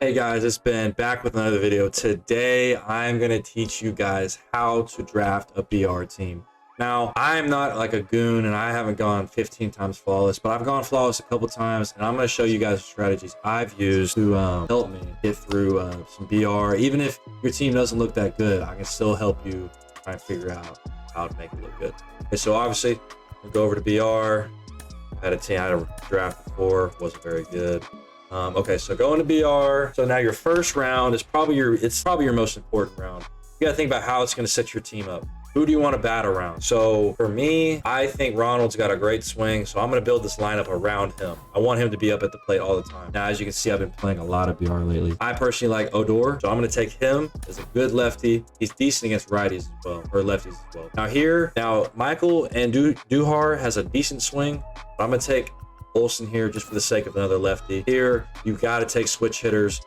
Hey guys, it's Ben back with another video. Today, I'm going to teach you guys how to draft a BR team. Now, I'm not like a goon and I haven't gone 15 times flawless, but I've gone flawless a couple times, and I'm going to show you guys strategies I've used to help me get through some BR. Even if your team doesn't look that good, I can still help you try and figure out how to make it look good. Okay, so obviously, we'll go over to BR. I had a draft before, wasn't very good. Okay, so going to BR. So now your first round is probably your most important round. You gotta think about how it's gonna set your team up. Who do you want to bat around? So for me, I think Ronald's got a great swing, so I'm gonna build this lineup around him. I want him to be up at the plate all the time. Now, as you can see, I've been playing a lot of BR lately. I personally like Odor, so I'm gonna take him as a good lefty. He's decent against righties as well, or lefties as well. Now Michael and Duhar has a decent swing, but I'm gonna take Olsen here just for the sake of another lefty. Here, you got to take switch hitters.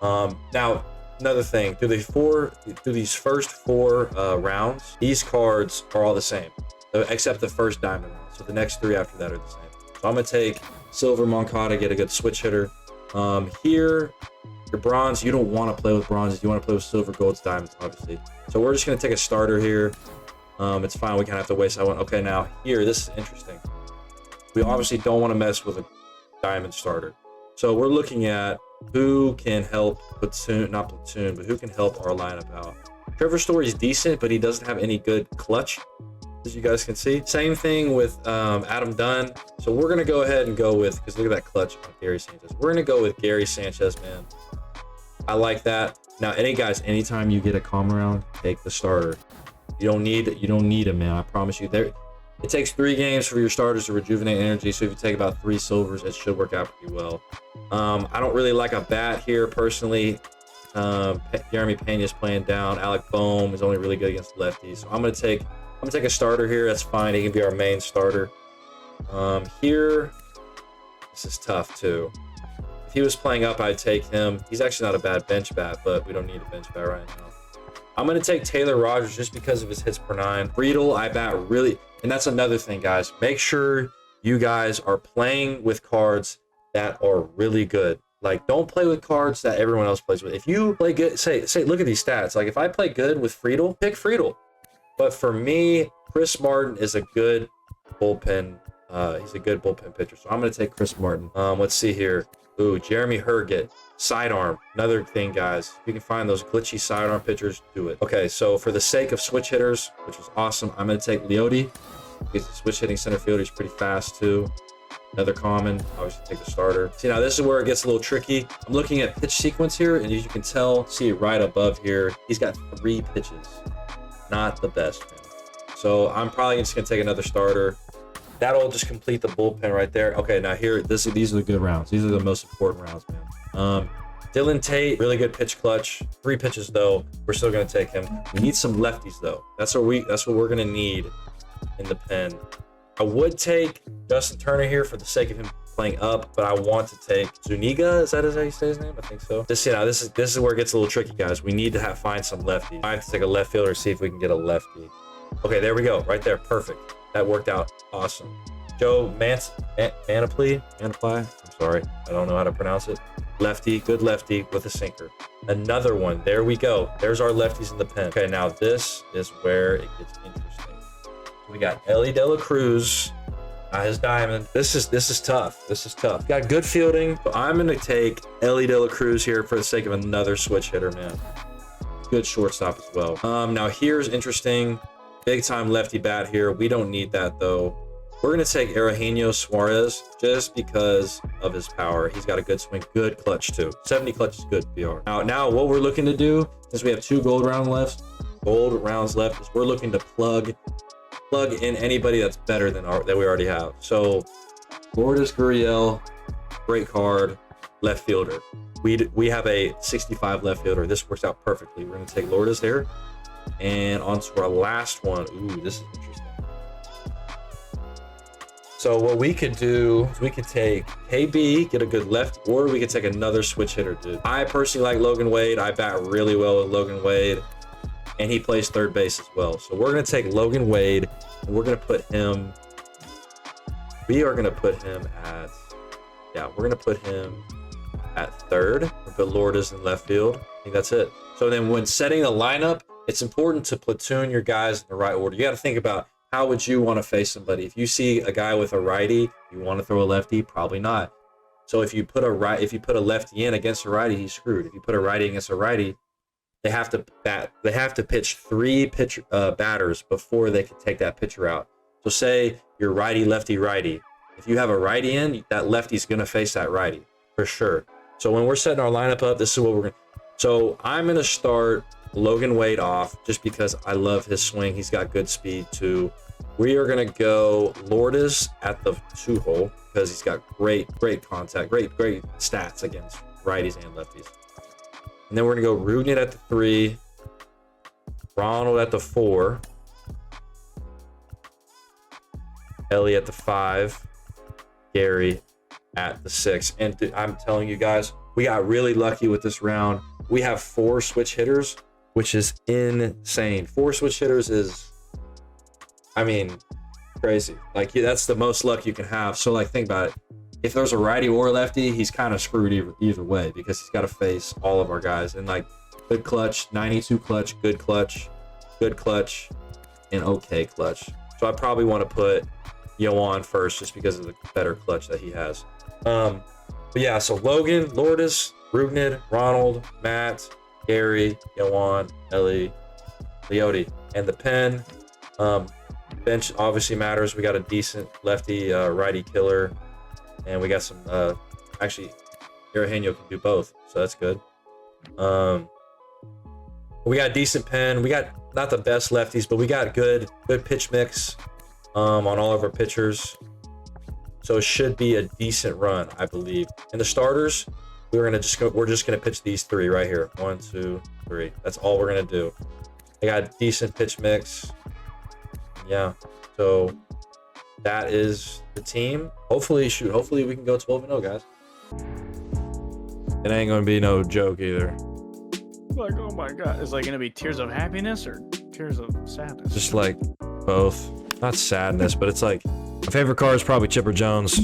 Now, another thing, through these first four rounds, these cards are all the same, except the first diamond round. So the next three after that are the same. So I'm going to take Silver, Moncada, get a good switch hitter. Here, your bronze, you don't want to play with bronzes. You want to play with silver, golds, diamonds, obviously. So we're just going to take a starter here. It's fine. We kind of have to waste that one. Okay, now here, this is interesting. We obviously don't want to mess with a diamond starter. So we're looking at who can help who can help our lineup out. Trevor Story's decent, but he doesn't have any good clutch, as you guys can see. Same thing with Adam Dunn. So we're going to go ahead and go with, because look at that clutch on Gary Sanchez. We're going to go with Gary Sanchez, man. I like that. Now, anytime you get a calm round, take the starter. You don't need him, man. I promise you. It takes 3 games for your starters to rejuvenate energy, so if you take about 3 silvers, it should work out pretty well. I don't really like a bat here personally. Jeremy Pena's playing down. Alec Boehm is only really good against lefties, so I'm gonna take a starter here. That's fine. He can be our main starter. Here, this is tough too. If he was playing up, I'd take him. He's actually not a bad bench bat, but we don't need a bench bat right now. I'm going to take Taylor Rogers just because of his hits per 9. Friedel, I bat really, and that's another thing, guys. Make sure you guys are playing with cards that are really good. Like, don't play with cards that everyone else plays with. If you play good, say, look at these stats. Like, if I play good with Friedel, pick Friedel. But for me, Chris Martin is a good bullpen. He's a good bullpen pitcher. So I'm going to take Chris Martin. Let's see here. Ooh, Jeremy Herget. Sidearm, another thing, guys. If you can find those glitchy sidearm pitchers, do it. Okay, so for the sake of switch hitters, which is awesome, I'm going to take Leote. He's a switch hitting center fielder. He's pretty fast too. Another common, obviously take the starter. See, now this is where it gets a little tricky. I'm looking at pitch sequence here, and as you can tell, see it right above here, he's got 3 pitches. Not the best, man. So I'm probably just going to take another starter. That'll just complete the bullpen right there. Okay, now here, these are the good rounds. These are the most important rounds, man. Dylan Tate, really good pitch clutch. 3 pitches though. We're still gonna take him. We need some lefties though. That's what we're gonna need in the pen. I would take Justin Turner here for the sake of him playing up, but I want to take Zuniga. Is that how you say his name? I think so. This is where it gets a little tricky, guys. We need to find some lefties. I have to take a left fielder, see if we can get a lefty. Okay, there we go. Right there, perfect. That worked out awesome. Joe Manaply. I'm sorry, I don't know how to pronounce it. Lefty, good lefty with a sinker. Another one. There we go. There's our lefties in the pen. Okay, now this is where it gets interesting. We got Ellie De La Cruz. His diamond. This is tough. This is tough. Got good fielding, but I'm gonna take Ellie De La Cruz here for the sake of another switch hitter, man. Good shortstop as well. Now here's interesting. Big time lefty bat here. We don't need that though. We're going to take Eugenio Suarez just because of his power. He's got a good swing, good clutch too. 70 clutch is good PR. Now what we're looking to do, since we have 2 gold rounds left, is we're looking to plug in anybody that's better than that we already have. So Lourdes Gurriel, great card, left fielder. We have a 65 left fielder. This works out perfectly. We're going to take Lourdes there. And on to our last one. Ooh, this is interesting. So what we could do is we could take KB, get a good left, or we could take another switch hitter, dude. I personally like Logan Wade. I bat really well with Logan Wade, and he plays third base as well. So we're going to take Logan Wade, and we're going to put him, we're going to put him at third. We're put Lourdes in left field. I think that's it. So then when setting the lineup, it's important to platoon your guys in the right order. You got to think about how would you want to face somebody. If you see a guy with a righty, you want to throw a lefty? Probably not. So if you put a lefty in against a righty, he's screwed. If you put a righty against a righty, they have to pitch 3 batters before they can take that pitcher out. So say you're righty, lefty, righty. If you have a righty in, that lefty's going to face that righty for sure. So when we're setting our lineup up, this is what we're going to. So I'm going to start Logan Wade off just because I love his swing. He's got good speed too. We are going to go Lourdes at the 2-hole because he's got great contact, great stats against righties and lefties. And then we're going to go Rudnit at the 3, Ronald at the 4, Ellie at the 5, Gary at the 6. And I'm telling you guys, we got really lucky with this round. We have 4 switch hitters, which is insane. 4 switch hitters is, I mean, crazy. Like, that's the most luck you can have. So, like, think about it. If there's a righty or a lefty, he's kind of screwed either way because he's got to face all of our guys. And, like, good clutch, 92 clutch, good clutch, and okay clutch. So I probably want to put Yoan first just because of the better clutch that he has. But yeah, so Logan, Lourdes, Rudnit, Ronald, Matt, Gary, Yoan, Ellie, Leote, and the pen. Bench obviously matters. We got a decent lefty, righty killer, and we got some. Actually, Eugenio can do both, so that's good. We got a decent pen. We got not the best lefties, but we got good pitch mix on all of our pitchers. So it should be a decent run, I believe. And the starters, we're just gonna pitch these 3 right here. 1, 2, 3. That's all we're gonna do. They got a decent pitch mix. Yeah. So that is the team. Hopefully we can go 12-0, guys. It ain't gonna be no joke either. Like, oh my god, is like gonna be tears of happiness or tears of sadness? Just like both. Not sadness, but it's like my favorite card is probably Chipper Jones.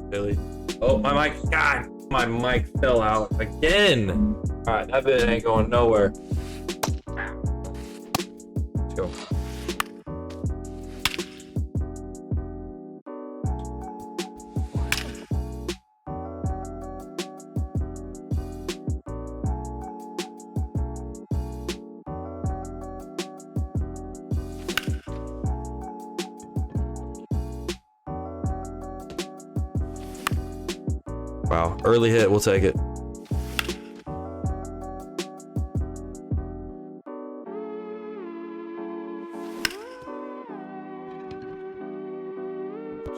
Billy. Oh, my mic. God, my mic fell out again. All right, that bit ain't going nowhere. Let's go. Wow, early hit, we'll take it.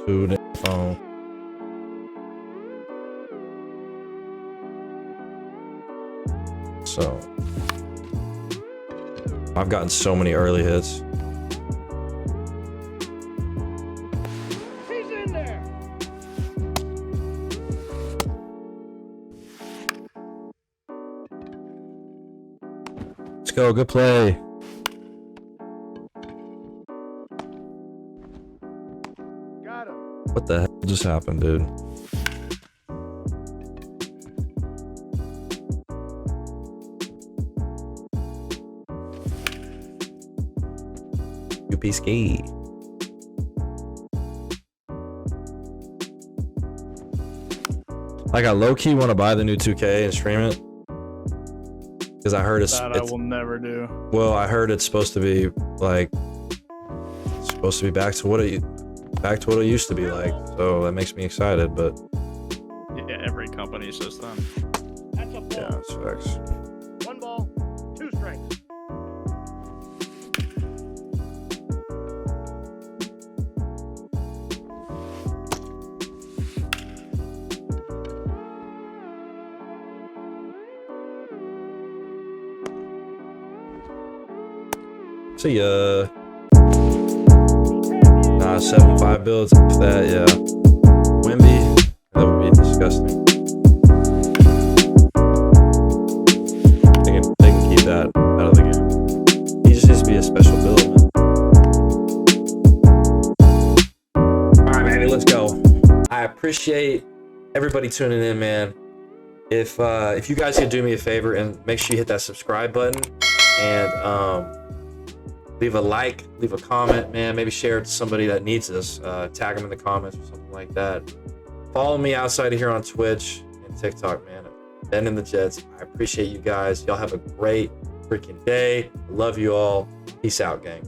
To the phone. So, I've gotten so many early hits. Let's go, good play. Got him. What the hell just happened, dude? UP ski. Like, I low-key want to buy the new 2K and stream it. Because I heard I will never do. Well, I heard it's supposed to be like back to what it used to be like. So that makes me excited. But yeah, every company says that. That's a ball. Yeah, it's facts. 1 ball, 2 strikes. See ya. Nah, 7-5 builds. That, yeah. Wimby. That would be disgusting. They can keep that out of the game. He just needs to be a special build, man. Alright, baby, let's go. I appreciate everybody tuning in, man. if you guys could do me a favor and make sure you hit that subscribe button and leave a like, leave a comment, man. Maybe share it to somebody that needs this. Tag them in the comments or something like that. Follow me outside of here on Twitch and TikTok, man. Ben and the Jets. I appreciate you guys. Y'all have a great freaking day. Love you all. Peace out, gang.